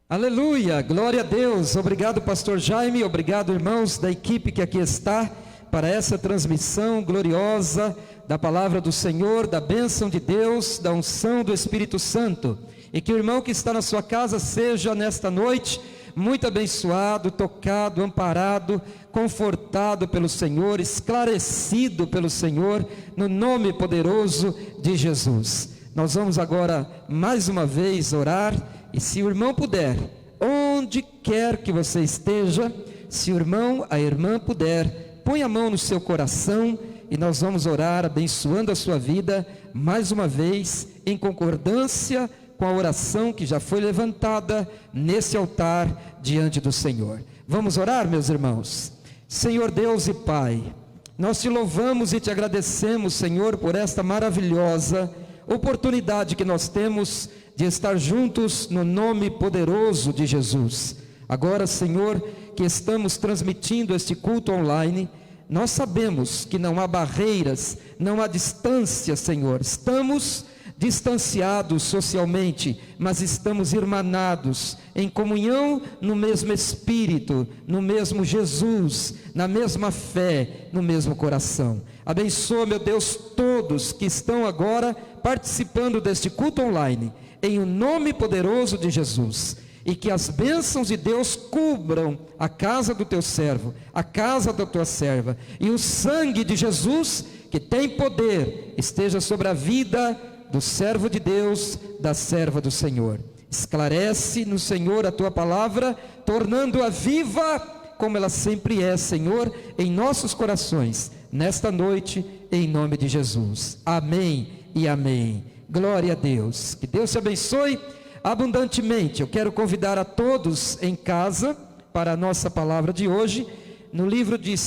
Aleluia, glória a Deus. Obrigado, pastor Jaime, obrigado, irmãos da equipe que aqui está para essa transmissão gloriosa da palavra do Senhor, da bênção de Deus, da unção do Espírito Santo. E que o irmão que está na sua casa seja nesta noite muito abençoado, tocado, amparado, confortado pelo Senhor, esclarecido pelo Senhor, no nome poderoso de Jesus. Nós vamos agora mais uma vez orar, e se o irmão puder, onde quer que você esteja, se o irmão, a irmã puder, põe a mão no seu coração e nós vamos orar abençoando a sua vida, mais uma vez, em concordância com a oração que já foi levantada nesse altar diante do Senhor. Vamos orar, meus irmãos. Senhor Deus e Pai, nós te louvamos e te agradecemos, Senhor, por esta maravilhosa oportunidade que nós temos de estar juntos no nome poderoso de Jesus. Agora, Senhor, que estamos transmitindo este culto online, nós sabemos que não há barreiras, não há distância, Senhor. Estamos distanciados socialmente, mas estamos irmanados em comunhão no mesmo Espírito, no mesmo Jesus, na mesma fé, no mesmo coração. Abençoa, meu Deus, todos que estão agora participando deste culto online, em o nome poderoso de Jesus, e que as bênçãos de Deus cubram a casa do teu servo, a casa da tua serva, e o sangue de Jesus, que tem poder, esteja sobre a vida do servo de Deus, da serva do Senhor. Esclarece no Senhor a tua palavra, tornando-a viva, como ela sempre é, Senhor, em nossos corações, nesta noite, em nome de Jesus. Amém e amém. Glória a Deus. Que Deus te abençoe abundantemente. Eu quero convidar a todos em casa para a nossa palavra de hoje, no livro de 2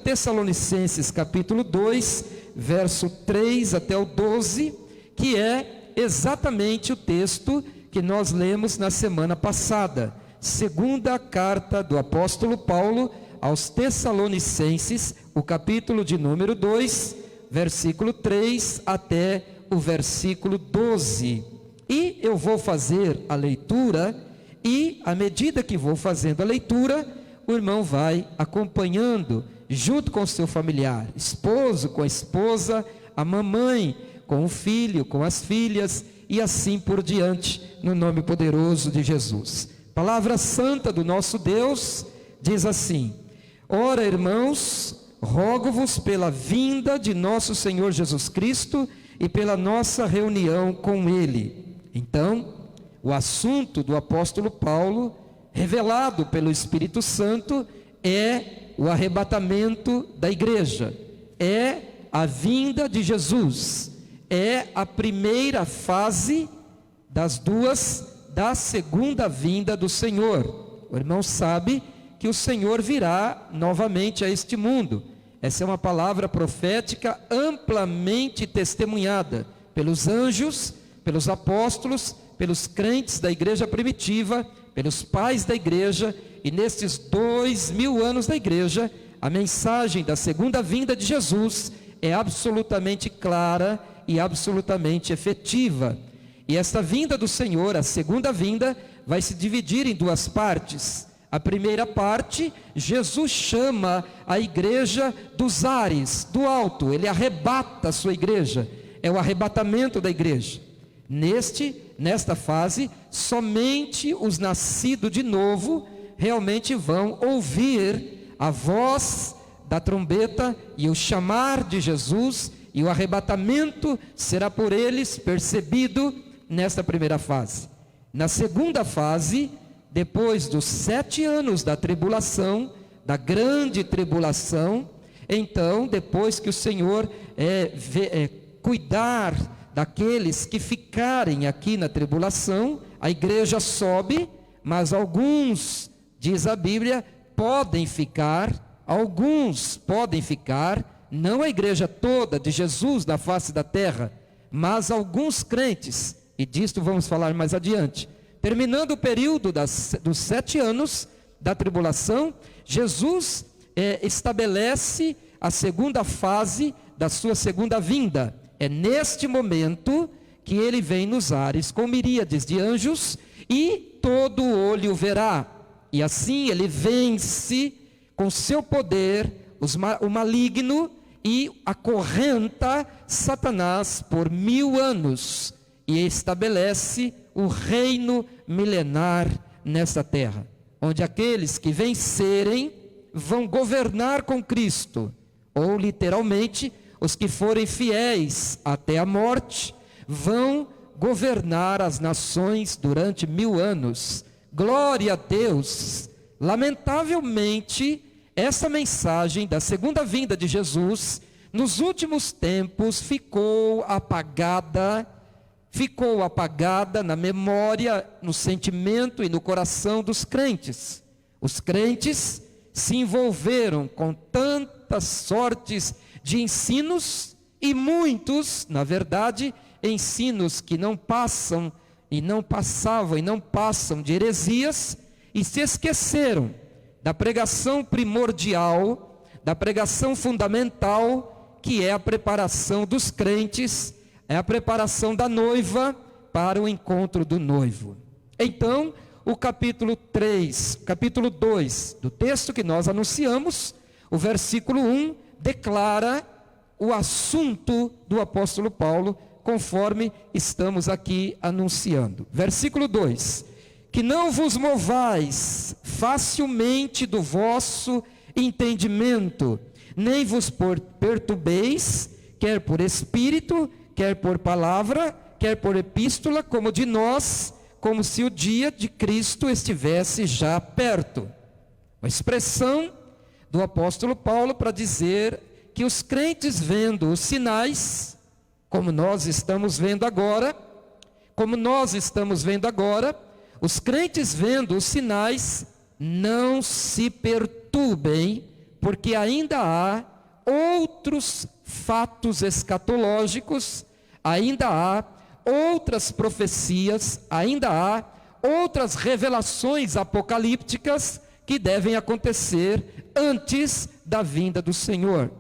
Tessalonicenses, capítulo 2, verso 3 até o 12, que é exatamente o texto que nós lemos na semana passada. Segunda carta do apóstolo Paulo aos Tessalonicenses, o capítulo de número 2, versículo 3 até o versículo 12. E eu vou fazer a leitura, e à medida que vou fazendo a leitura, o irmão vai acompanhando junto com o seu familiar, esposo com a esposa, a mamãe com o filho, com as filhas, e assim por diante, no nome poderoso de Jesus. Palavra santa do nosso Deus diz assim: ora, irmãos, rogo-vos pela vinda de nosso Senhor Jesus Cristo e pela nossa reunião com Ele. Então, o assunto do apóstolo Paulo, revelado pelo Espírito Santo, é o arrebatamento da igreja, é a vinda de Jesus, é a primeira fase das duas da segunda vinda do Senhor. O irmão sabe que o Senhor virá novamente a este mundo. Essa é uma palavra profética amplamente testemunhada pelos anjos, pelos apóstolos, pelos crentes da igreja primitiva, pelos pais da igreja, e nestes 2000 anos da igreja, a mensagem da segunda vinda de Jesus é absolutamente clara e absolutamente efetiva. E esta vinda do Senhor, a segunda vinda, vai se dividir em duas partes. A primeira parte, Jesus chama a igreja dos ares, do alto, ele arrebata a sua igreja, é o arrebatamento da igreja. Nesta fase, somente os nascidos de novo realmente vão ouvir a voz da trombeta e o chamar de Jesus, e o arrebatamento será por eles percebido nesta primeira fase. Na segunda fase, depois dos 7 anos da tribulação, da grande tribulação, então, depois que o Senhor cuidar daqueles que ficarem aqui na tribulação, a igreja sobe, mas alguns, diz a Bíblia, podem ficar, não a igreja toda de Jesus na face da terra, mas alguns crentes, e disto vamos falar mais adiante. Terminando o período dos 7 anos da tribulação, Jesus estabelece a segunda fase da sua segunda vinda. É neste momento que ele vem nos ares com miríades de anjos, e todo olho verá. E assim ele vence com seu poder o maligno e acorrenta Satanás por 1000 anos e estabelece o reino milenar nesta terra, onde aqueles que vencerem vão governar com Cristo, ou literalmente, os que forem fiéis até a morte, vão governar as nações durante 1000 anos. Glória a Deus! Lamentavelmente, essa mensagem da segunda vinda de Jesus, nos últimos tempos, ficou apagada na memória, no sentimento e no coração dos crentes. Os crentes se envolveram com tantas sortes de ensinos, e muitos, na verdade, ensinos que não passam e não passavam e não passam de heresias, e se esqueceram da pregação primordial, da pregação fundamental, que é a preparação dos crentes, é a preparação da noiva para o encontro do noivo. Então, o capítulo 2 do texto que nós anunciamos, o versículo 1, declara o assunto do apóstolo Paulo, conforme estamos aqui anunciando. Versículo 2: que não vos movais facilmente do vosso entendimento, nem vos perturbeis, quer por espírito, quer por palavra, quer por epístola, como de nós, como se o dia de Cristo estivesse já perto. Uma expressão do apóstolo Paulo para dizer que os crentes, vendo os sinais, como nós estamos vendo agora, os crentes vendo os sinais, não se perturbem, porque ainda há outros fatos escatológicos, ainda há outras profecias, ainda há outras revelações apocalípticas que devem acontecer antes da vinda do Senhor.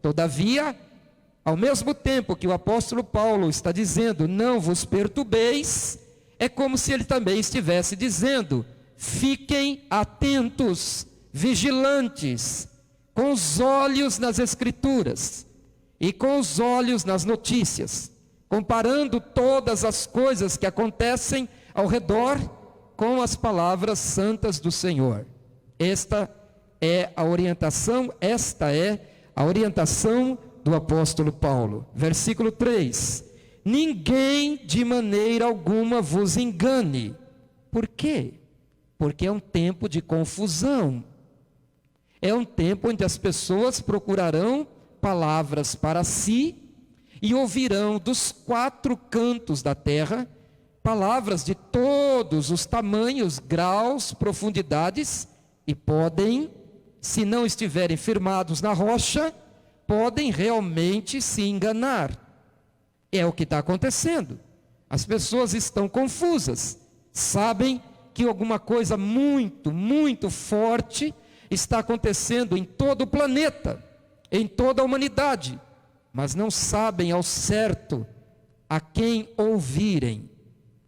Todavia, ao mesmo tempo que o apóstolo Paulo está dizendo, não vos perturbeis, é como se ele também estivesse dizendo, fiquem atentos, vigilantes, com os olhos nas Escrituras e com os olhos nas notícias, comparando todas as coisas que acontecem ao redor com as palavras santas do Senhor. Esta é a orientação do apóstolo Paulo. Versículo 3: ninguém de maneira alguma vos engane. Por quê? Porque é um tempo de confusão. É um tempo onde as pessoas procurarão palavras para si e ouvirão dos 4 cantos da terra palavras de todos os tamanhos, graus, profundidades, e podem, se não estiverem firmados na rocha, podem realmente se enganar. É o que está acontecendo. As pessoas estão confusas, sabem que alguma coisa muito, muito forte está acontecendo em todo o planeta, em toda a humanidade, mas não sabem ao certo a quem ouvirem,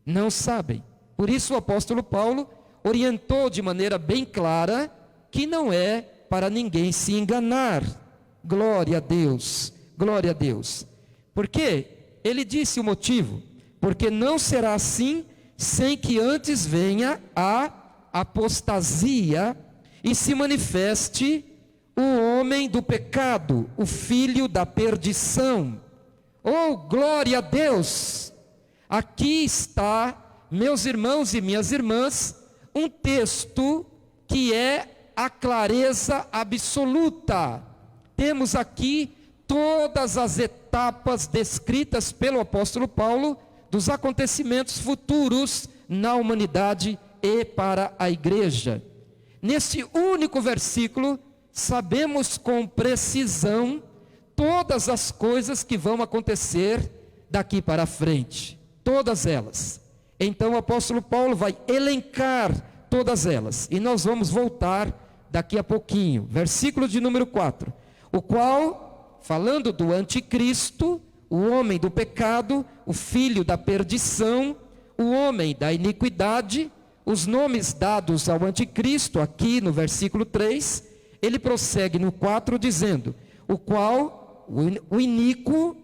não sabem. Por isso o apóstolo Paulo orientou de maneira bem clara que não é para ninguém se enganar. Glória a Deus, glória a Deus. Por quê? Ele disse o motivo: porque não será assim sem que antes venha a apostasia e se manifeste o homem do pecado, o filho da perdição. Oh, glória a Deus! Aqui está, meus irmãos e minhas irmãs, um texto que é a clareza absoluta. Temos aqui todas as etapas descritas pelo apóstolo Paulo dos acontecimentos futuros na humanidade e para a igreja. Neste único versículo, sabemos com precisão todas as coisas que vão acontecer daqui para frente, todas elas. Então o apóstolo Paulo vai elencar todas elas, e nós vamos voltar daqui a pouquinho. Versículo de número 4, o qual, falando do anticristo, o homem do pecado, o filho da perdição, o homem da iniquidade, os nomes dados ao anticristo, aqui no versículo 3, ele prossegue no 4 dizendo: o qual, o iníquo,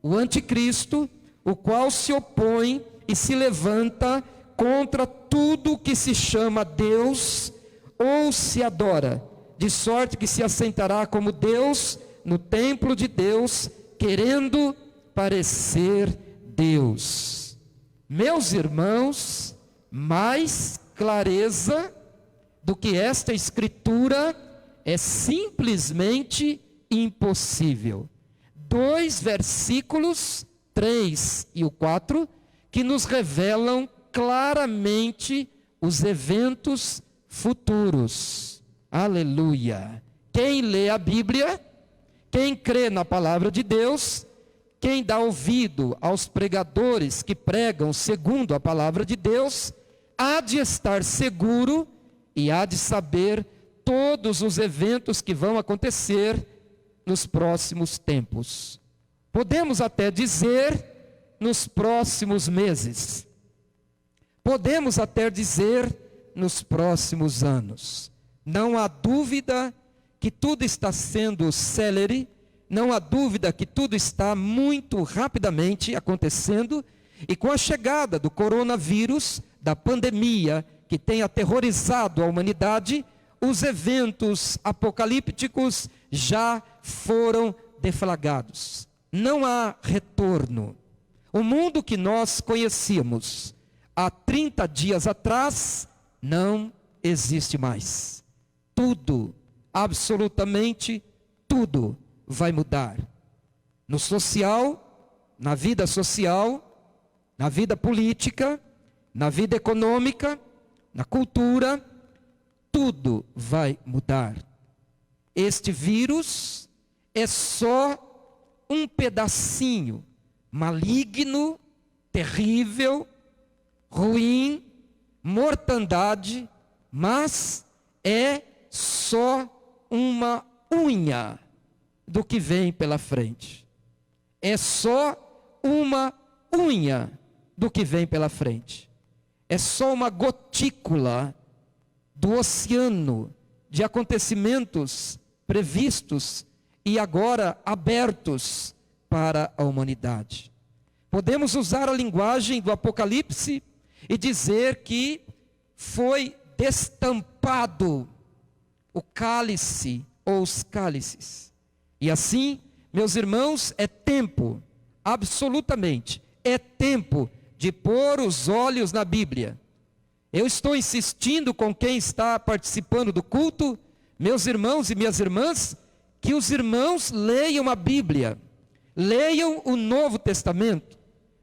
o anticristo, o qual se opõe e se levanta contra tudo que se chama Deus ou se adora, de sorte que se assentará como Deus no templo de Deus, querendo parecer Deus. Meus irmãos, mais clareza do que esta escritura é simplesmente impossível. 2 versículos, 3 e o 4, que nos revelam claramente os eventos futuros. Aleluia! Quem lê a Bíblia, quem crê na palavra de Deus, quem dá ouvido aos pregadores que pregam segundo a palavra de Deus, há de estar seguro e há de saber todos os eventos que vão acontecer nos próximos tempos. Podemos até dizer nos próximos meses. Podemos até dizer nos próximos anos. Não há dúvida que tudo está sendo célere, não há dúvida que tudo está muito rapidamente acontecendo, e com a chegada do coronavírus, da pandemia que tem aterrorizado a humanidade, os eventos apocalípticos já foram deflagrados. Não há retorno. O mundo que nós conhecíamos há 30 dias atrás não existe mais. Tudo, absolutamente tudo vai mudar. No social, na vida política, na vida econômica, na cultura, tudo vai mudar. Este vírus é só um pedacinho maligno, terrível, ruim, mortandade, mas é só uma unha do que vem pela frente. É só uma unha do que vem pela frente. É só uma gotícula do oceano de acontecimentos previstos e agora abertos para a humanidade. Podemos usar a linguagem do Apocalipse e dizer que foi destampado o cálice ou os cálices. E assim, meus irmãos, é tempo, absolutamente, é tempo de pôr os olhos na Bíblia. Eu estou insistindo com quem está participando do culto, meus irmãos e minhas irmãs, que os irmãos leiam a Bíblia, leiam o Novo Testamento,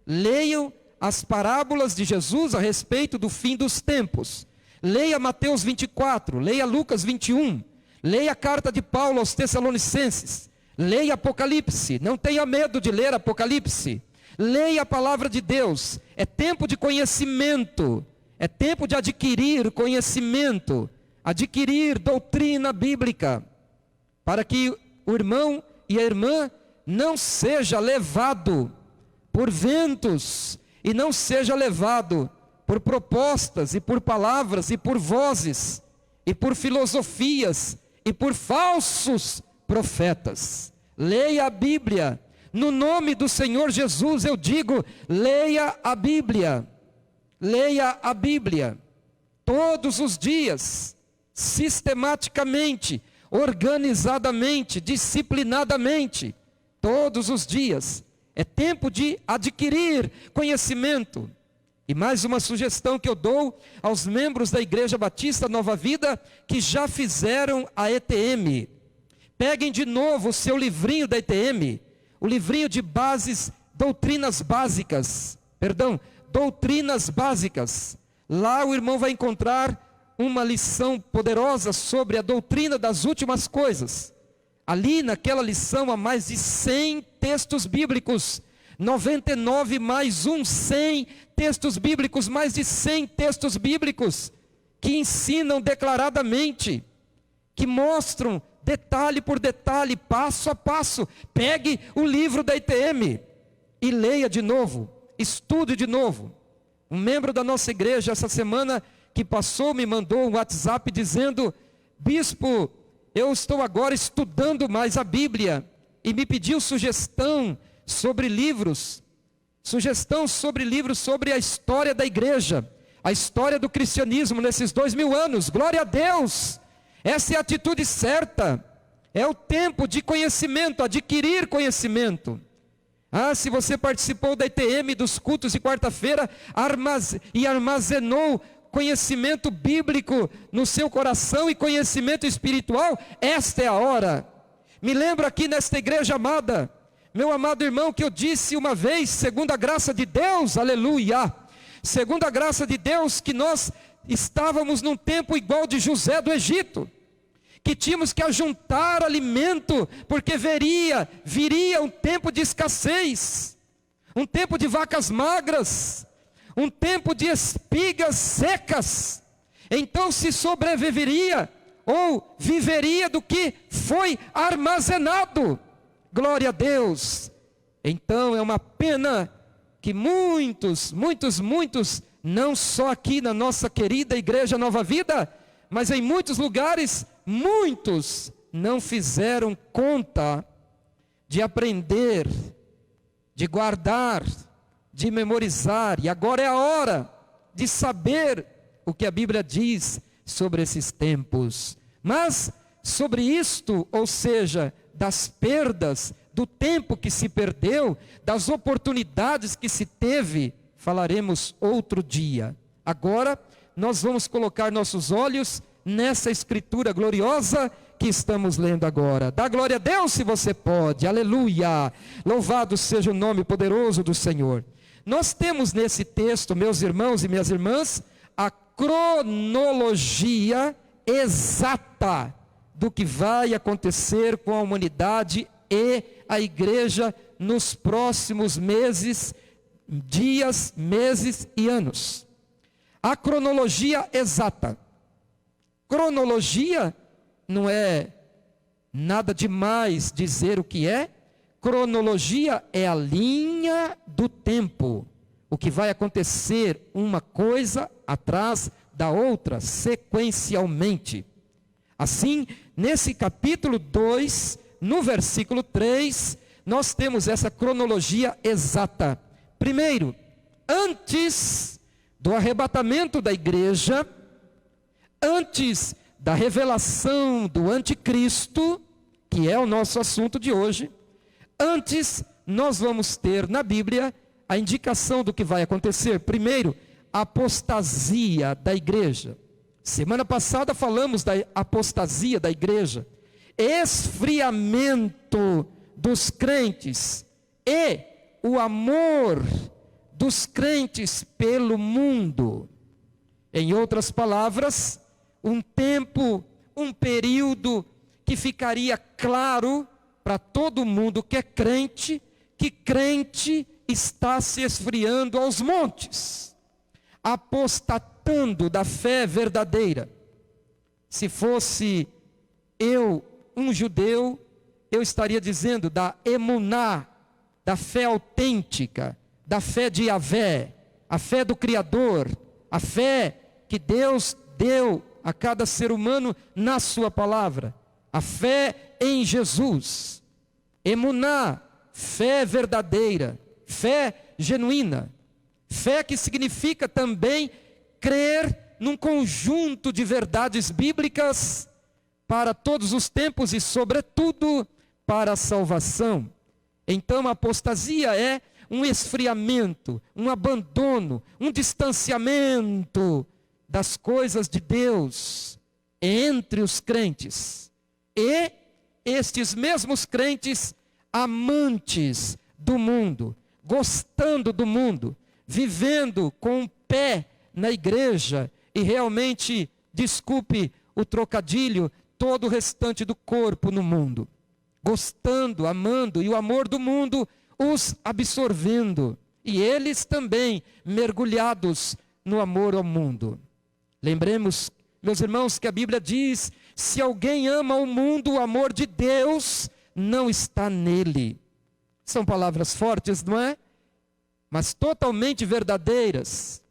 leiam as parábolas de Jesus a respeito do fim dos tempos, leia Mateus 24, leia Lucas 21, leia a carta de Paulo aos Tessalonicenses, leia Apocalipse, não tenha medo de ler Apocalipse, leia a palavra de Deus. É tempo de conhecimento, é tempo de adquirir conhecimento, adquirir doutrina bíblica, para que o irmão e a irmã não seja levado por ventos e não seja levado por propostas e por palavras e por vozes e por filosofias e por falsos profetas. Leia a Bíblia. No nome do Senhor Jesus eu digo, leia a Bíblia. Leia a Bíblia. Todos os dias, sistematicamente, organizadamente, disciplinadamente, todos os dias. É tempo de adquirir conhecimento. E mais uma sugestão que eu dou aos membros da Igreja Batista Nova Vida que já fizeram a ETM. Peguem de novo o seu livrinho da ETM, o livrinho de bases, doutrinas básicas. Lá o irmão vai encontrar uma lição poderosa sobre a doutrina das últimas coisas. Ali naquela lição há mais de 100 textos bíblicos, 99 mais 100 textos bíblicos, mais de 100 textos bíblicos, que ensinam declaradamente, que mostram detalhe por detalhe, passo a passo. Pegue o livro da ITM e leia de novo, estude de novo. Um membro da nossa igreja essa semana que passou me mandou um WhatsApp dizendo: bispo, eu estou agora estudando mais a Bíblia, e me pediu sugestão sobre livros sobre a história da igreja, a história do cristianismo nesses 2000 anos. Glória a Deus! Essa é a atitude certa, é o tempo de conhecimento, adquirir conhecimento. Se você participou da ITM, dos cultos de quarta-feira, e armazenou conhecimento bíblico no seu coração e conhecimento espiritual, esta é a hora. Me lembro aqui nesta igreja amada, meu amado irmão, que eu disse uma vez, segundo a graça de Deus, aleluia, segundo a graça de Deus, que nós estávamos num tempo igual de José do Egito, que tínhamos que ajuntar alimento, porque viria um tempo de escassez, um tempo de vacas magras, um tempo de espigas secas. Então se sobreviveria, ou viveria do que foi armazenado. Glória a Deus. Então é uma pena que muitos, não só aqui na nossa querida Igreja Nova Vida, mas em muitos lugares, muitos não fizeram conta de aprender, de guardar, de memorizar, e agora é a hora de saber o que a Bíblia diz sobre esses tempos. Mas sobre isto, ou seja, das perdas, do tempo que se perdeu, das oportunidades que se teve, falaremos outro dia. Agora nós vamos colocar nossos olhos nessa escritura gloriosa que estamos lendo agora. Dá glória a Deus se você pode, aleluia, louvado seja o nome poderoso do Senhor. Nós temos nesse texto, meus irmãos e minhas irmãs, a cronologia exata do que vai acontecer com a humanidade e a igreja nos próximos meses, dias, meses e anos. A cronologia exata. Cronologia não é nada demais dizer o que é. Cronologia é a linha do tempo, o que vai acontecer uma coisa atrás da outra, sequencialmente. Assim, nesse capítulo 2, no versículo 3, nós temos essa cronologia exata. Primeiro, antes do arrebatamento da igreja, antes da revelação do anticristo, que é o nosso assunto de hoje, antes nós vamos ter na Bíblia a indicação do que vai acontecer. Primeiro, a apostasia da igreja. Semana passada falamos da apostasia da igreja, esfriamento dos crentes e o amor dos crentes pelo mundo. Em outras palavras, um tempo, um período que ficaria claro para todo mundo que é crente, que crente está se esfriando aos montes, apostatando da fé verdadeira. Se fosse eu, um judeu, eu estaria dizendo da emuná, da fé autêntica, da fé de Yahvé, a fé do Criador, a fé que Deus deu a cada ser humano na sua palavra, a fé em Jesus. Emuná, fé verdadeira, fé genuína, fé que significa também crer num conjunto de verdades bíblicas para todos os tempos e, sobretudo, para a salvação. Então, a apostasia é um esfriamento, um abandono, um distanciamento das coisas de Deus entre os crentes. E estes mesmos crentes amantes do mundo, gostando do mundo, vivendo com um pé na igreja e realmente, desculpe o trocadilho, todo o restante do corpo no mundo. Gostando, amando, e o amor do mundo os absorvendo. E eles também mergulhados no amor ao mundo. Lembremos, meus irmãos, que a Bíblia diz: se alguém ama o mundo, o amor de Deus não está nele. São palavras fortes, não é? Mas totalmente verdadeiras.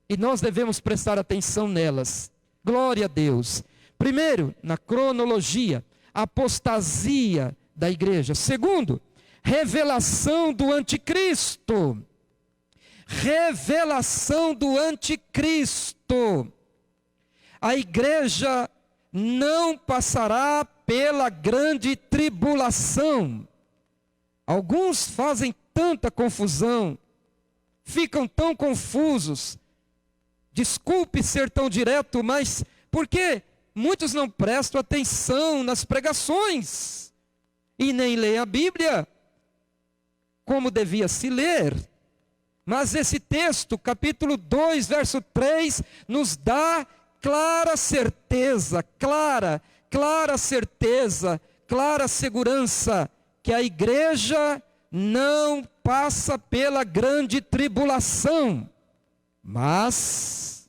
E nós devemos prestar atenção nelas. Glória a Deus. Primeiro, na cronologia, apostasia da igreja. Segundo, revelação do anticristo. Revelação do anticristo. A igreja não passará pela grande tribulação. Alguns fazem tanta confusão, ficam tão confusos. Desculpe ser tão direto, mas porque muitos não prestam atenção nas pregações e nem leem a Bíblia como devia se ler. Mas esse texto, capítulo 2, verso 3, nos dá clara certeza, clara certeza, clara segurança, que a igreja não passa pela grande tribulação. Mas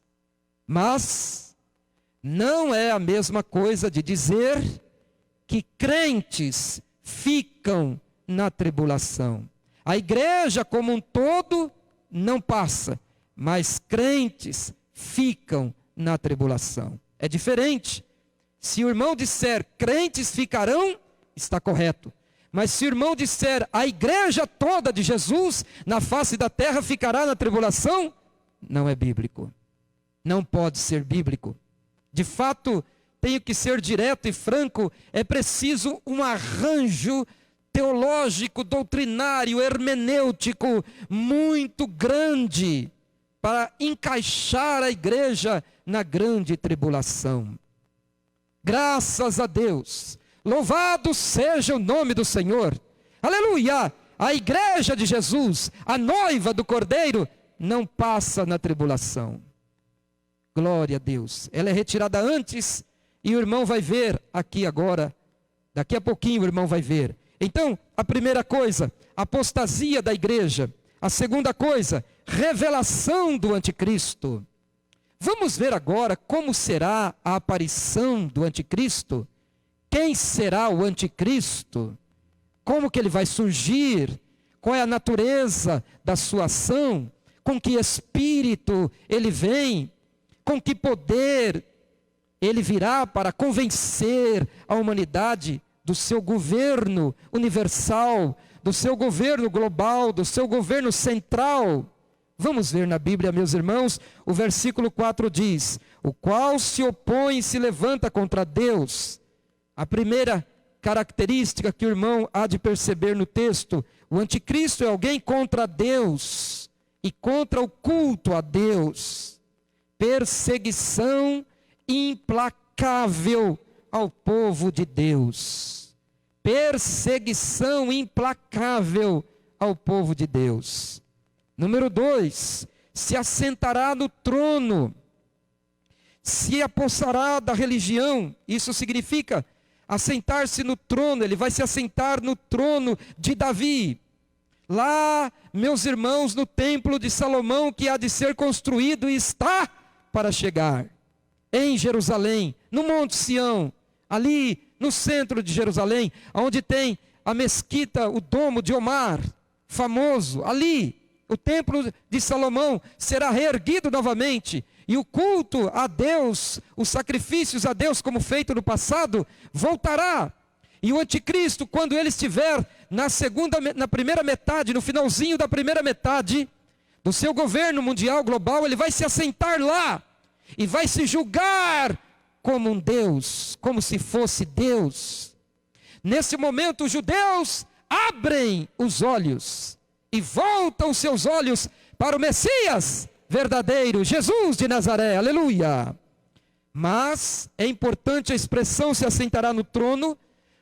não é a mesma coisa de dizer que crentes ficam na tribulação. A igreja como um todo não passa, mas crentes ficam na tribulação. É diferente. Se o irmão disser crentes ficarão, está correto. Mas se o irmão disser a igreja toda de Jesus na face da terra ficará na tribulação, não é bíblico. Não pode ser bíblico. De fato, tenho que ser direto e franco, é preciso um arranjo teológico, doutrinário, hermenêutico muito grande para encaixar a igreja na grande tribulação. Graças a Deus, louvado seja o nome do Senhor, aleluia. A igreja de Jesus, a noiva do Cordeiro, não passa na tribulação. Glória a Deus, ela é retirada antes e o irmão vai ver aqui agora, daqui a pouquinho o irmão vai ver. Então, a primeira coisa, apostasia da igreja. A segunda coisa, revelação do anticristo. Vamos ver agora como será a aparição do anticristo. Quem será o anticristo? Como que ele vai surgir? Qual é a natureza da sua ação? Com que espírito ele vem? Com que poder ele virá para convencer a humanidade do seu governo universal, do seu governo global, do seu governo central? Vamos ver na Bíblia, meus irmãos, o versículo 4 diz: o qual se opõe e se levanta contra Deus. A primeira característica que o irmão há de perceber no texto: o anticristo é alguém contra Deus e contra o culto a Deus. Perseguição implacável ao povo de Deus. Perseguição implacável ao povo de Deus. Número 2, se assentará no trono, se apossará da religião. Isso significa assentar-se no trono. Ele vai se assentar no trono de Davi. Lá, meus irmãos, no templo de Salomão, que há de ser construído e está para chegar. Em Jerusalém, no Monte Sião, ali no centro de Jerusalém, onde tem a mesquita, o domo de Omar, famoso, ali, o templo de Salomão será reerguido novamente, e o culto a Deus, os sacrifícios a Deus como feito no passado, voltará. E o anticristo, quando ele estiver na primeira metade, no finalzinho da primeira metade do seu governo mundial global, ele vai se assentar lá e vai se julgar como um Deus, como se fosse Deus. Nesse momento, os judeus abrem os olhos e voltam os seus olhos para o Messias verdadeiro, Jesus de Nazaré, aleluia. Mas é importante a expressão se assentará no trono,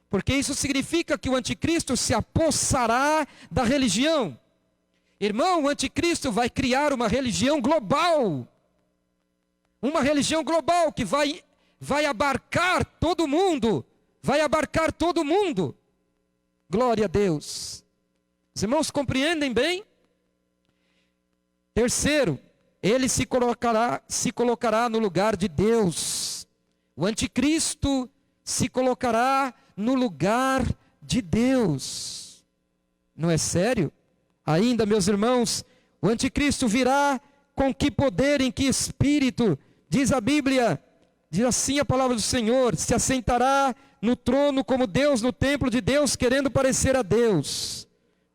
porque isso significa que o anticristo se apossará da religião. Irmão, o anticristo vai criar uma religião global. Uma religião global que vai abarcar todo mundo. Vai abarcar todo mundo. Glória a Deus. Os irmãos compreendem bem? Terceiro, ele se colocará no lugar de Deus. O anticristo se colocará no lugar de Deus. Não é sério? Ainda, meus irmãos, o anticristo virá com que poder, em que espírito? Diz a Bíblia, diz assim a palavra do Senhor: se assentará no trono como Deus no templo de Deus, querendo parecer a Deus.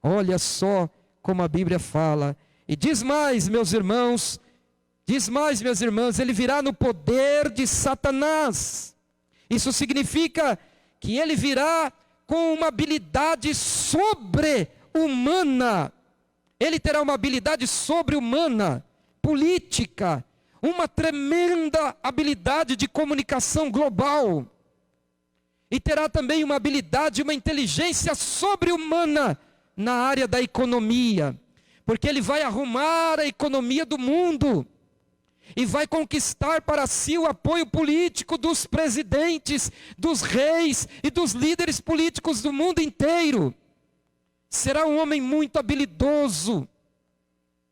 Olha só como a Bíblia fala. E diz mais, meus irmãos, minhas irmãs, ele virá no poder de Satanás. Isso significa que ele virá com uma habilidade sobre-humana. Ele terá uma habilidade sobre-humana, política, uma tremenda habilidade de comunicação global. E terá também uma habilidade, uma inteligência sobre-humana na área da economia. Porque ele vai arrumar a economia do mundo. E vai conquistar para si o apoio político dos presidentes, dos reis e dos líderes políticos do mundo inteiro. Será um homem muito habilidoso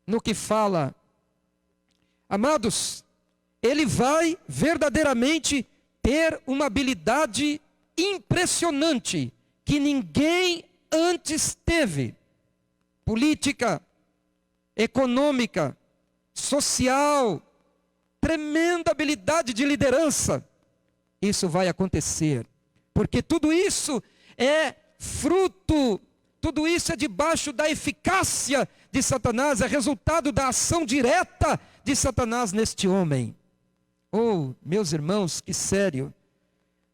no que fala. Amados, ele vai verdadeiramente ter uma habilidade impressionante que ninguém antes teve. Política, econômica, social, tremenda habilidade de liderança. Isso vai acontecer, porque tudo isso é fruto, tudo isso é debaixo da eficácia de Satanás, é resultado da ação direta de Satanás neste homem. Oh, meus irmãos, que sério.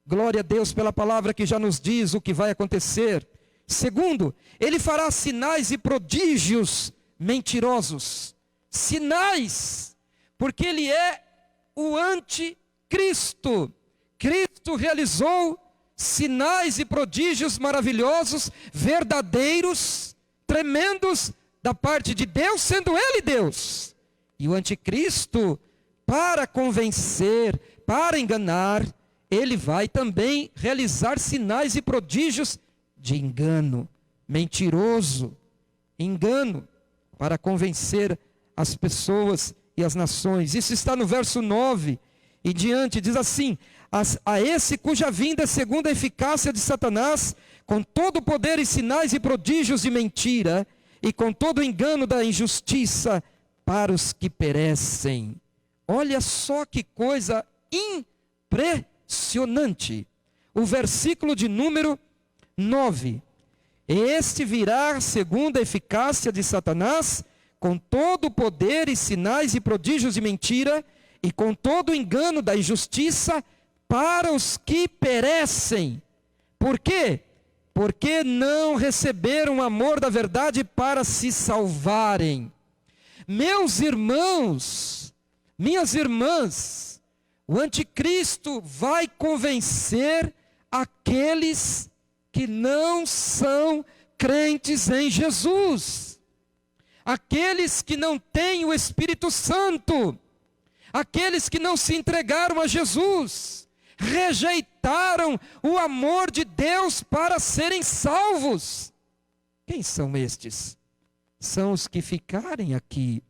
Glória a Deus pela palavra que já nos diz o que vai acontecer. Segundo, ele fará sinais e prodígios mentirosos. Sinais, porque ele é o anticristo. Cristo realizou sinais e prodígios maravilhosos, verdadeiros, tremendos, da parte de Deus, sendo ele Deus. E o anticristo, para convencer, para enganar, ele vai também realizar sinais e prodígios de engano, mentiroso, engano, para convencer as pessoas e as nações. Isso está no verso 9 e diante, diz assim: a esse cuja vinda é segundo a eficácia de Satanás, com todo o poder e sinais e prodígios de mentira, e com todo o engano da injustiça para os que perecem. Olha só que coisa impressionante. O versículo de número 9. Este virá segundo a eficácia de Satanás, com todo o poder e sinais e prodígios de mentira, e com todo o engano da injustiça para os que perecem. Por quê? Porque não receberam o amor da verdade para se salvarem. Meus irmãos, minhas irmãs, o anticristo vai convencer aqueles que não são crentes em Jesus, aqueles que não têm o Espírito Santo, aqueles que não se entregaram a Jesus, rejeitaram o amor de Deus para serem salvos. Quem são estes? São os que ficarem aqui,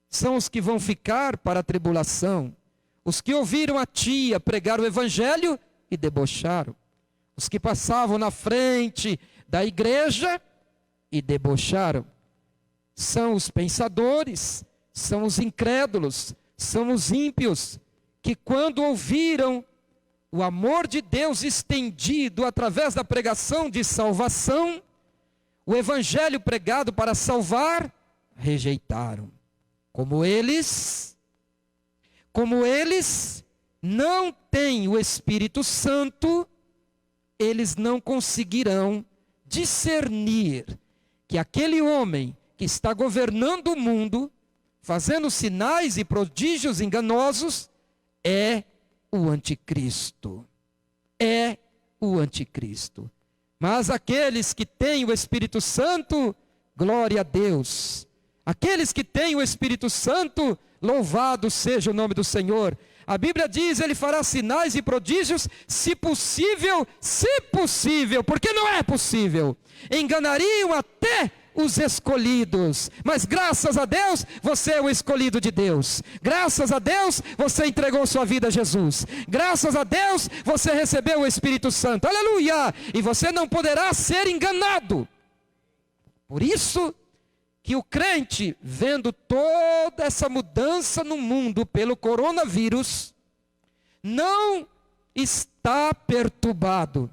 são os que vão ficar para a tribulação, os que ouviram a tia pregar o evangelho e debocharam, os que passavam na frente da igreja e debocharam. São os pensadores, são os incrédulos, são os ímpios, que quando ouviram o amor de Deus estendido através da pregação de salvação, o evangelho pregado para salvar, rejeitaram. Como eles não têm o Espírito Santo, eles não conseguirão discernir que aquele homem que está governando o mundo, fazendo sinais e prodígios enganosos, é o anticristo. É o anticristo. Mas aqueles que têm o Espírito Santo, glória a Deus. Aqueles que têm o Espírito Santo, louvado seja o nome do Senhor. A Bíblia diz, ele fará sinais e prodígios, se possível, porque não é possível. Enganariam até os escolhidos, mas graças a Deus, você é o escolhido de Deus. Graças a Deus, você entregou sua vida a Jesus. Graças a Deus, você recebeu o Espírito Santo. Aleluia! E você não poderá ser enganado. Por isso que o crente, vendo toda essa mudança no mundo pelo coronavírus, não está perturbado,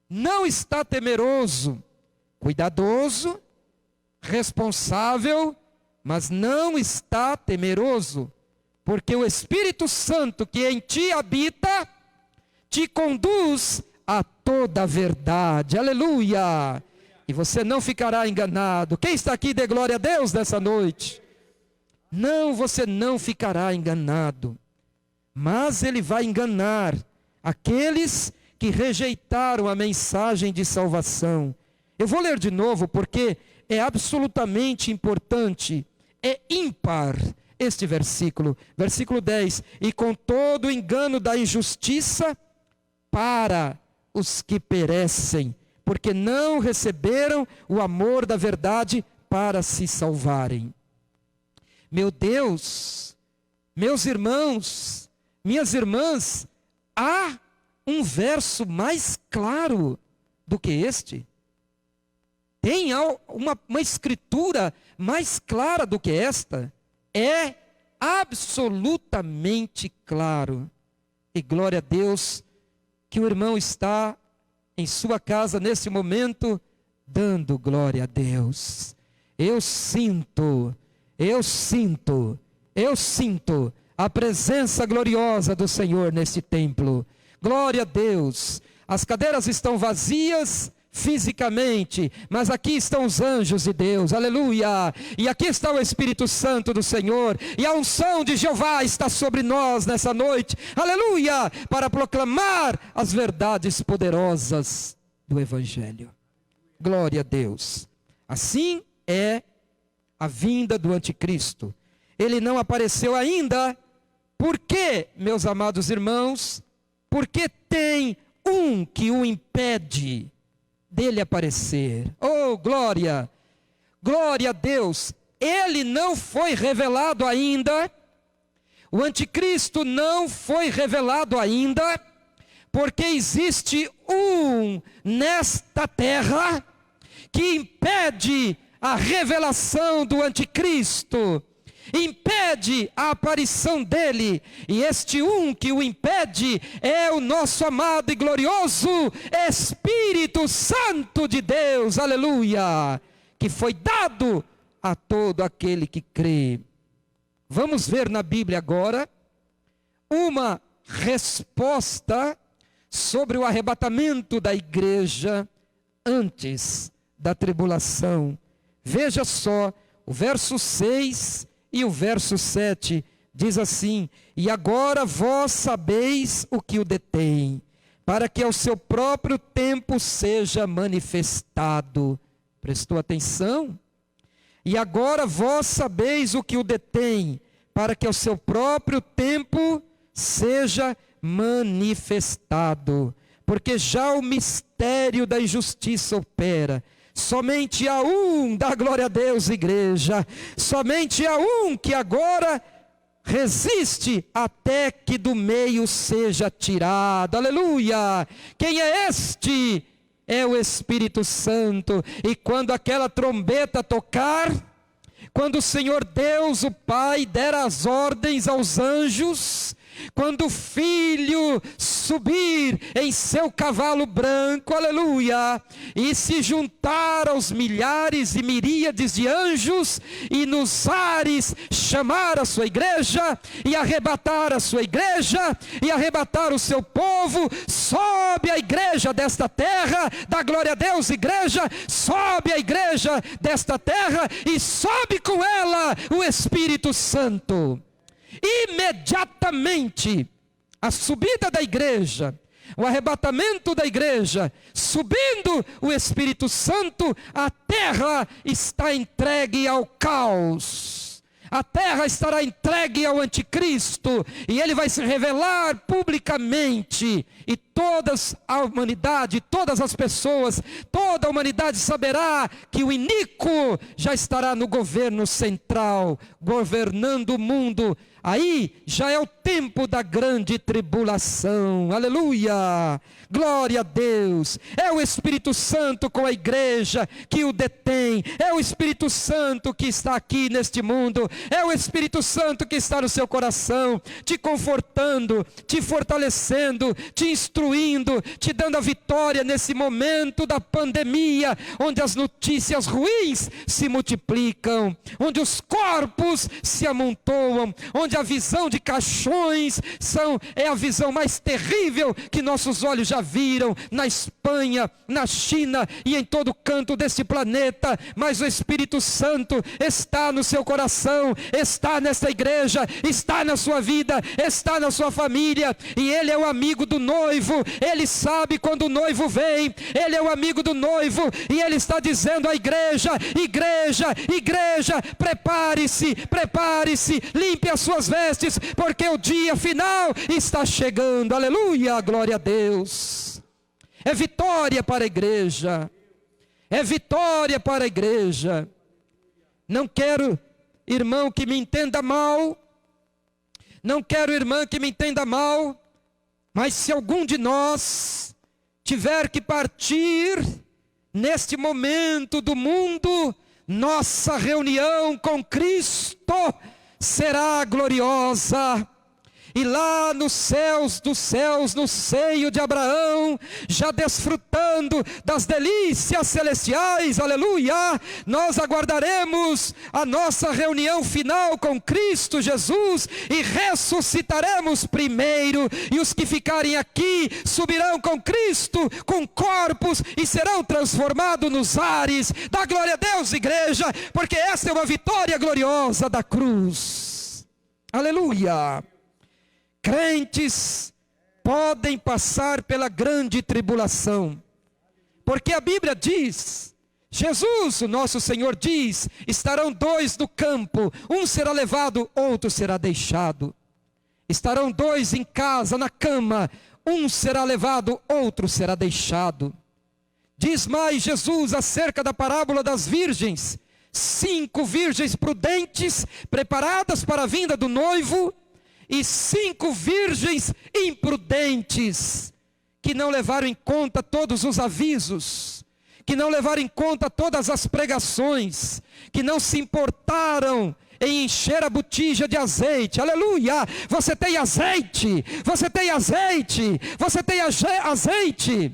não está temeroso, cuidadoso, responsável, mas não está temeroso, porque o Espírito Santo que em ti habita, te conduz a toda a verdade, aleluia, e você não ficará enganado. Quem está aqui, dê glória a Deus nessa noite. Não, você não ficará enganado, mas Ele vai enganar aqueles que rejeitaram a mensagem de salvação. Eu vou ler de novo porque é absolutamente importante, é ímpar este versículo. Versículo 10, e com todo o engano da injustiça para os que perecem, porque não receberam o amor da verdade para se salvarem. Meu Deus, meus irmãos, minhas irmãs, há um verso mais claro do que este? Tem uma escritura mais clara do que esta? É absolutamente claro. E glória a Deus que o irmão está em sua casa nesse momento, dando glória a Deus. Eu sinto a presença gloriosa do Senhor neste templo. Glória a Deus. As cadeiras estão vazias fisicamente, mas aqui estão os anjos de Deus, aleluia, e aqui está o Espírito Santo do Senhor, e a unção de Jeová está sobre nós nessa noite, aleluia, para proclamar as verdades poderosas do Evangelho. Glória a Deus. Assim é a vinda do anticristo. Ele não apareceu ainda. Por quê, meus amados irmãos? Porque tem um que o impede dele aparecer. Oh, glória! Glória a Deus! Ele não foi revelado ainda. O anticristo não foi revelado ainda, porque existe um nesta terra que impede a revelação do anticristo, impede a aparição dele, e este um que o impede é o nosso amado e glorioso Espírito Santo de Deus, aleluia, que foi dado a todo aquele que crê. Vamos ver na Bíblia agora uma resposta sobre o arrebatamento da igreja antes da tribulação. Veja só, o verso 6 e o verso 7 diz assim: e agora vós sabeis o que o detém, para que ao seu próprio tempo seja manifestado. Prestou atenção? E agora vós sabeis o que o detém, para que ao seu próprio tempo seja manifestado. Porque já o mistério da injustiça opera. Somente há um, dá glória a Deus, igreja, somente há um que agora resiste até que do meio seja tirado, aleluia. Quem é este? É o Espírito Santo. E quando aquela trombeta tocar, quando o Senhor Deus, o Pai, der as ordens aos anjos, quando o Filho subir em seu cavalo branco, aleluia, e se juntar aos milhares e miríades de anjos, e nos ares chamar a sua igreja, e arrebatar a sua igreja, e arrebatar o seu povo, sobe a igreja desta terra, dá glória a Deus, igreja, sobe a igreja desta terra, e sobe com ela o Espírito Santo. Imediatamente, a subida da igreja, o arrebatamento da igreja, subindo o Espírito Santo, a terra está entregue ao caos. A terra estará entregue ao anticristo, e ele vai se revelar publicamente, e toda a humanidade, todas as pessoas, toda a humanidade saberá que o iníquo já estará no governo central, governando o mundo, Aí já é o tempo da grande tribulação, aleluia, glória a Deus. É o Espírito Santo com a igreja que o detém, é o Espírito Santo que está aqui neste mundo, é o Espírito Santo que está no seu coração, te confortando, te fortalecendo, te instruindo, te dando a vitória nesse momento da pandemia, onde as notícias ruins se multiplicam, onde os corpos se amontoam, onde a visão de caixões é a visão mais terrível que nossos olhos já viram na Espanha, na China e em todo canto deste planeta. Mas o Espírito Santo está no seu coração, está nesta igreja, está na sua vida, está na sua família, e Ele é o amigo do noivo. Ele sabe quando o noivo vem, Ele é o amigo do noivo, e Ele está dizendo à igreja: igreja, igreja, prepare-se, prepare-se, limpe as suas vestes, porque o dia final está chegando, aleluia, glória a Deus. É vitória para a igreja, é vitória para a igreja. Não quero, irmão, que me entenda mal, não quero, irmã, que me entenda mal, mas se algum de nós tiver que partir neste momento do mundo, nossa reunião com Cristo será gloriosa. E lá nos céus dos céus, no seio de Abraão, já desfrutando das delícias celestiais, aleluia, nós aguardaremos a nossa reunião final com Cristo Jesus e ressuscitaremos primeiro, e os que ficarem aqui subirão com Cristo, com corpos, e serão transformados nos ares. Dá glória a Deus, igreja, porque esta é uma vitória gloriosa da cruz, aleluia. Crentes podem passar pela grande tribulação, porque a Bíblia diz, Jesus, o nosso Senhor diz: estarão dois no campo, um será levado, outro será deixado. Estarão dois em casa, na cama, um será levado, outro será deixado. Diz mais Jesus acerca da parábola das virgens: 5 virgens prudentes, preparadas para a vinda do noivo, e 5 virgens imprudentes, que não levaram em conta todos os avisos, que não levaram em conta todas as pregações, que não se importaram em encher a botija de azeite, aleluia. Você tem azeite, você tem azeite, você tem azeite,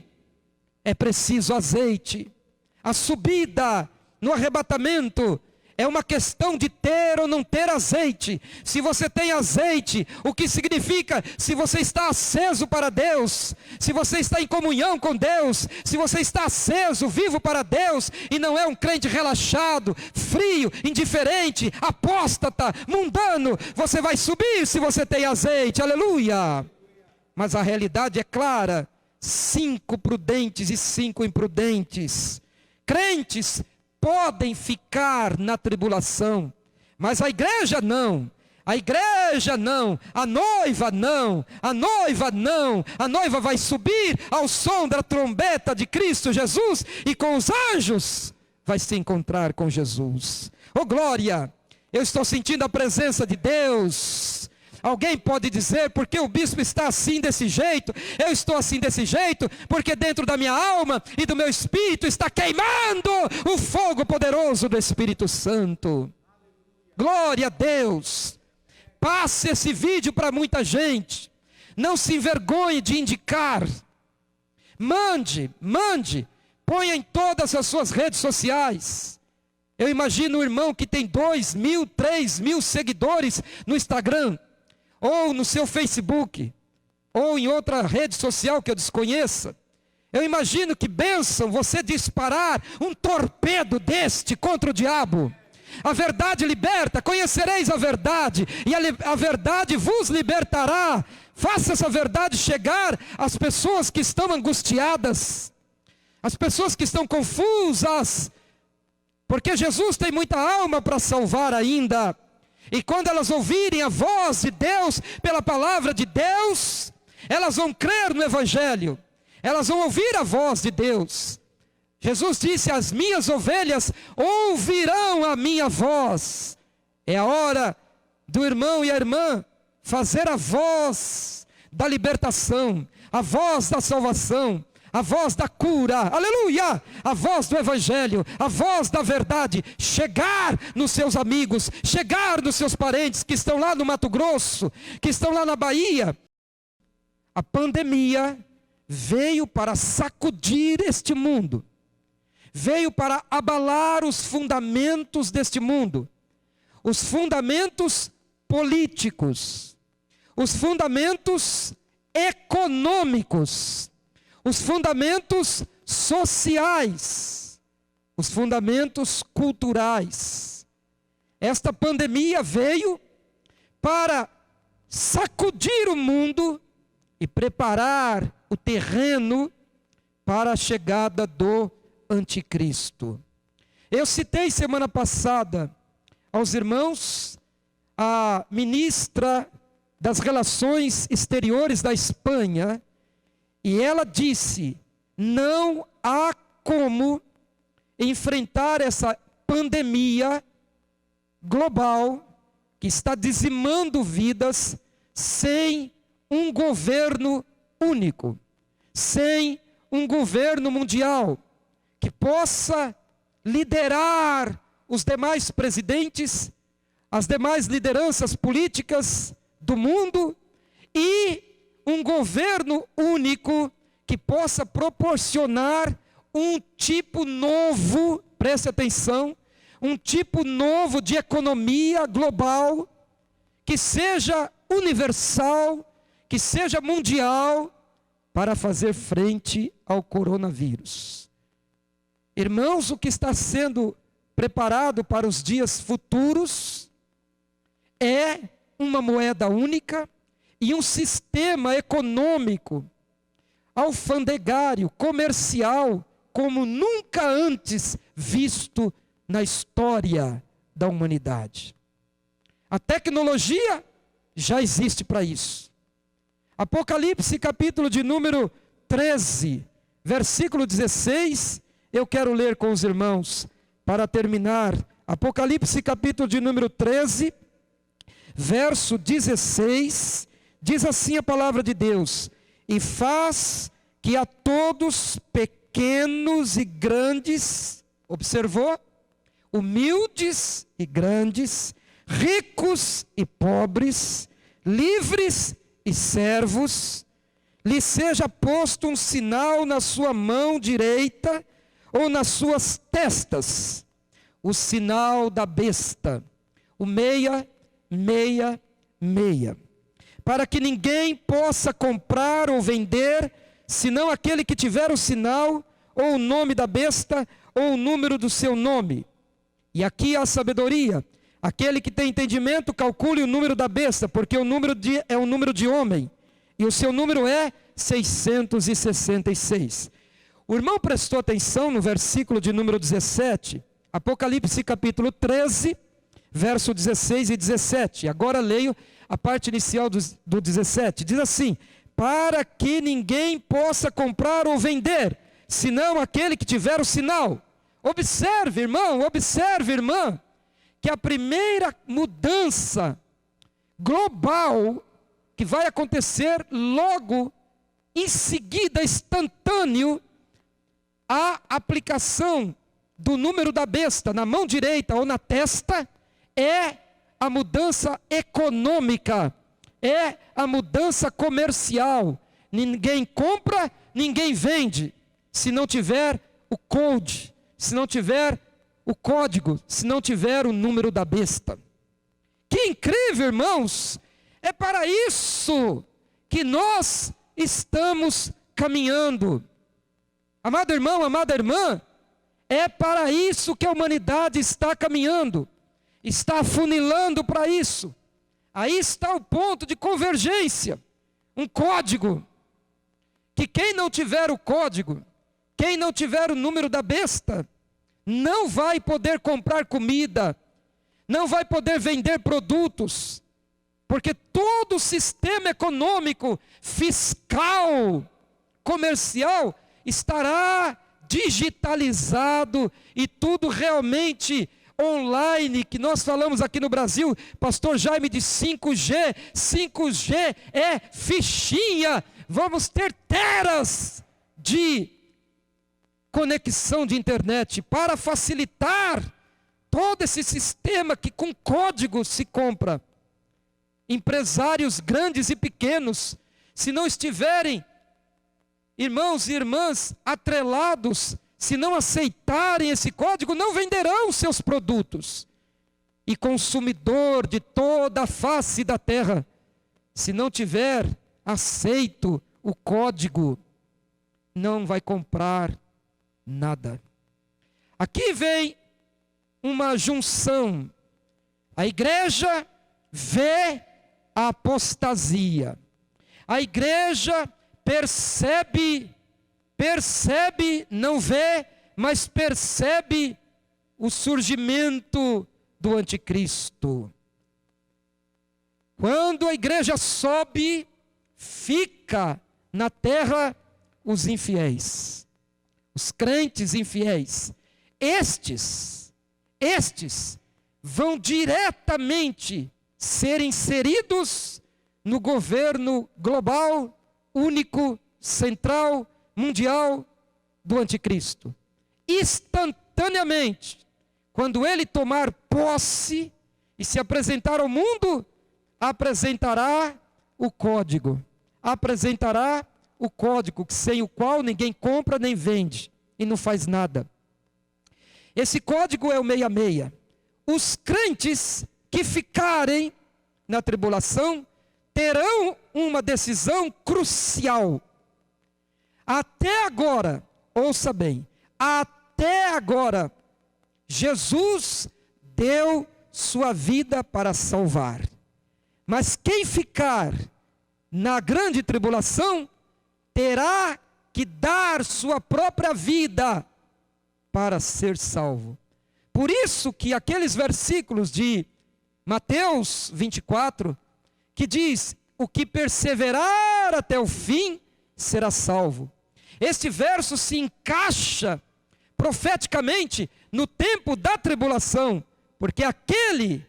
é preciso azeite. A subida no arrebatamento é uma questão de ter ou não ter azeite. Se você tem azeite, o que significa? Se você está aceso para Deus, se você está em comunhão com Deus, se você está aceso, vivo para Deus, e não é um crente relaxado, frio, indiferente, apóstata, mundano, você vai subir se você tem azeite, aleluia. Mas a realidade é clara: 5 prudentes e 5 imprudentes. Crentes podem ficar na tribulação, mas a igreja não, a igreja não, a noiva não, a noiva não, a noiva vai subir ao som da trombeta de Cristo Jesus, e com os anjos vai se encontrar com Jesus. Oh glória, eu estou sentindo a presença de Deus. Alguém pode dizer: por que o bispo está assim desse jeito? Eu estou assim desse jeito porque dentro da minha alma e do meu espírito está queimando o fogo poderoso do Espírito Santo. Glória a Deus. Passe esse vídeo para muita gente. Não se envergonhe de indicar. Mande, ponha em todas as suas redes sociais. Eu imagino um irmão que tem 2.000, 3.000 seguidores no Instagram, ou no seu Facebook, ou em outra rede social que eu desconheça. Eu imagino que bênção você disparar um torpedo deste contra o diabo. A verdade liberta, conhecereis a verdade, e a verdade vos libertará. Faça essa verdade chegar às pessoas que estão angustiadas, às pessoas que estão confusas, porque Jesus tem muita alma para salvar ainda. E quando elas ouvirem a voz de Deus, pela palavra de Deus, elas vão crer no Evangelho, elas vão ouvir a voz de Deus. Jesus disse: as minhas ovelhas ouvirão a minha voz. É a hora do irmão e a irmã fazer a voz da libertação, a voz da salvação, a voz da cura, aleluia, a voz do evangelho, a voz da verdade, chegar nos seus amigos, chegar nos seus parentes que estão lá no Mato Grosso, que estão lá na Bahia. A pandemia veio para sacudir este mundo, veio para abalar os fundamentos deste mundo, os fundamentos políticos, os fundamentos econômicos, os fundamentos sociais, os fundamentos culturais. Esta pandemia veio para sacudir o mundo e preparar o terreno para a chegada do anticristo. Eu citei semana passada aos irmãos a ministra das Relações Exteriores da Espanha, e ela disse: não há como enfrentar essa pandemia global que está dizimando vidas sem um governo único, sem um governo mundial que possa liderar os demais presidentes, as demais lideranças políticas do mundo, e um governo único que possa proporcionar um tipo novo, preste atenção, um tipo novo de economia global, que seja universal, que seja mundial, para fazer frente ao coronavírus. Irmãos, o que está sendo preparado para os dias futuros é uma moeda única e um sistema econômico, alfandegário, comercial, como nunca antes visto na história da humanidade. A tecnologia já existe para isso. Apocalipse, capítulo de número 13, versículo 16, eu quero ler com os irmãos para terminar. Apocalipse, capítulo de número 13, verso 16, diz assim a palavra de Deus: e faz que a todos, pequenos e grandes, observou? Humildes e grandes, ricos e pobres, livres e servos, lhe seja posto um sinal na sua mão direita ou nas suas testas, o sinal da besta, o 666, para que ninguém possa comprar ou vender, senão aquele que tiver o sinal, ou o nome da besta, ou o número do seu nome. E aqui há a sabedoria. Aquele que tem entendimento, calcule o número da besta, porque o número é um número de homem, e o seu número é 666. O irmão prestou atenção no versículo de número 17, Apocalipse capítulo 13, verso 16 e 17. Agora leio a parte inicial do 17. Diz assim: para que ninguém possa comprar ou vender, senão aquele que tiver o sinal. Observe, irmão, observe, irmã, que a primeira mudança global que vai acontecer logo em seguida, instantâneo, a aplicação do número da besta na mão direita ou na testa, é a mudança econômica, é a mudança comercial. Ninguém compra, ninguém vende, se não tiver o code, se não tiver o código, se não tiver o número da besta. Que incrível, irmãos! É para isso que nós estamos caminhando. Amado irmão, amada irmã, é para isso que a humanidade está caminhando, está afunilando para isso. Aí está o ponto de convergência, um código, que quem não tiver o código, quem não tiver o número da besta, não vai poder comprar comida, não vai poder vender produtos, porque todo o sistema econômico, fiscal, comercial, estará digitalizado e tudo realmente online que nós falamos aqui no Brasil, pastor Jaime, de 5G. 5G é fichinha. Vamos ter teras de conexão de internet para facilitar todo esse sistema que com código se compra. Empresários grandes e pequenos, se não estiverem, irmãos e irmãs, atrelados, se não aceitarem esse código, não venderão seus produtos. E consumidor de toda a face da terra, se não tiver aceito o código, não vai comprar nada. Aqui vem uma junção. A igreja vê a apostasia. A igreja percebe, não vê, mas percebe o surgimento do anticristo. Quando a igreja sobe, fica na terra os infiéis, os crentes infiéis. Estes vão diretamente ser inseridos no governo global, único, central, mundial do anticristo. Instantaneamente, quando ele tomar posse e se apresentar ao mundo, apresentará o código. Apresentará o código sem o qual ninguém compra nem vende e não faz nada. Esse código é o 66. Os crentes que ficarem na tribulação terão uma decisão crucial. Até agora, ouça bem, até agora, Jesus deu sua vida para salvar. Mas quem ficar na grande tribulação terá que dar sua própria vida para ser salvo. Por isso que aqueles versículos de Mateus 24, que diz, o que perseverar até o fim, será salvo. Este verso se encaixa profeticamente no tempo da tribulação, porque aquele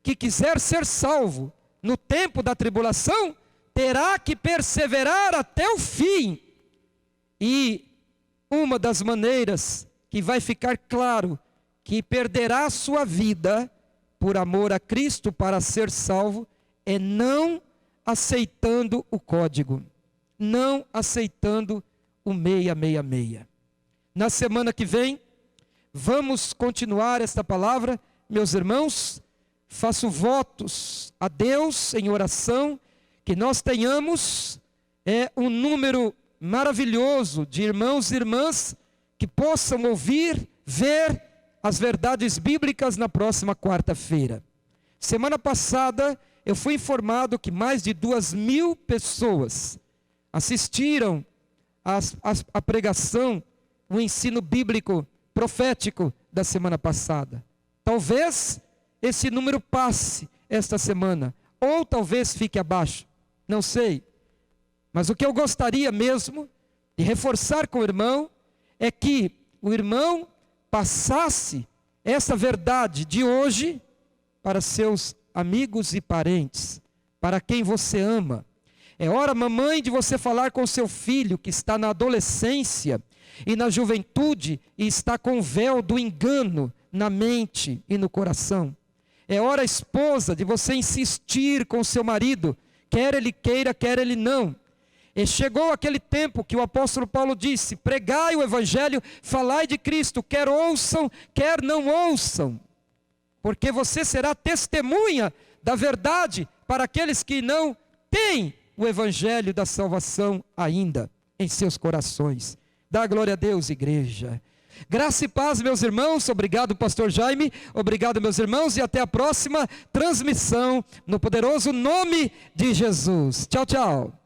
que quiser ser salvo no tempo da tribulação, terá que perseverar até o fim. E uma das maneiras que vai ficar claro que perderá a sua vida por amor a Cristo para ser salvo, é não aceitando o código, não aceitando o 666. Na semana que vem, vamos continuar esta palavra, meus irmãos. Faço votos a Deus em oração, que nós tenhamos um número maravilhoso de irmãos e irmãs que possam ouvir, ver as verdades bíblicas na próxima quarta-feira. Semana passada eu fui informado que mais de 2.000 pessoas assistiram a pregação, o ensino bíblico profético da semana passada. Talvez esse número passe esta semana, ou talvez fique abaixo, não sei. Mas o que eu gostaria mesmo de reforçar com o irmão é que o irmão passasse essa verdade de hoje para seus amigos e parentes, para quem você ama. É hora, mamãe, de você falar com seu filho que está na adolescência e na juventude e está com o véu do engano na mente e no coração. É hora, esposa, de você insistir com seu marido, quer ele queira, quer ele não. E chegou aquele tempo que o apóstolo Paulo disse, pregai o evangelho, falai de Cristo, quer ouçam, quer não ouçam. Porque você será testemunha da verdade para aqueles que não têm o evangelho da salvação ainda em seus corações. Dá glória a Deus, igreja. Graça e paz, meus irmãos. Obrigado, pastor Jaime. Obrigado, meus irmãos. E até a próxima transmissão no poderoso nome de Jesus. Tchau, tchau.